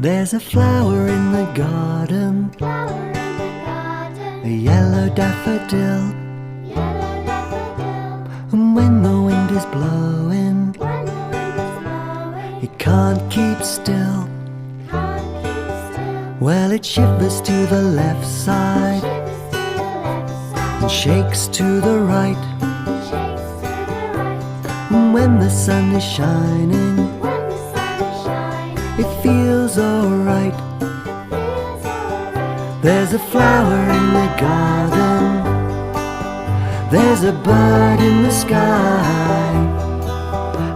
There's a flower in the garden, a yellow daffodil. And when the wind is blowing, it can't keep still. Well, it shivers to the left side and shakes to the right. And when the sun is shining, it feels alright. There's a flower in the garden, there's a bird in the sky.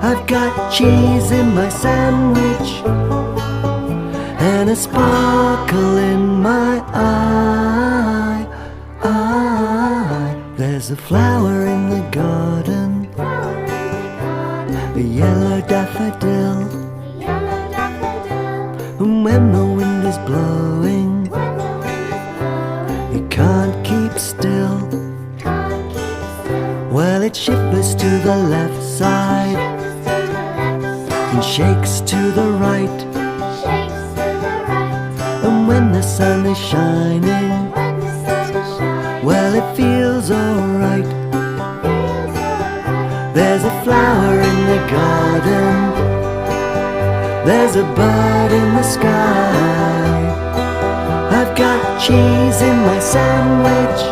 I've got cheese in my sandwich and a sparkle in my eye. There's a flower in the garden, a yellow daffodil. And when the wind is blowing, it can't keep still. Well, it shivers to the left side and shakes to the right. And when the sun is shining, well, it feels alright. There's a flower in the garden, there's a bird in the sky. I've got cheese in my sandwich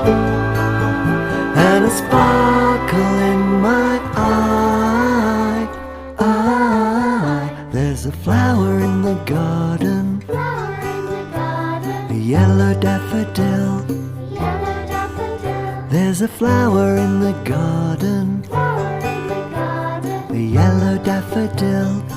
and a sparkle in my eye. There's a flower in the garden, a yellow daffodil. There's a flower in the garden, a yellow daffodil.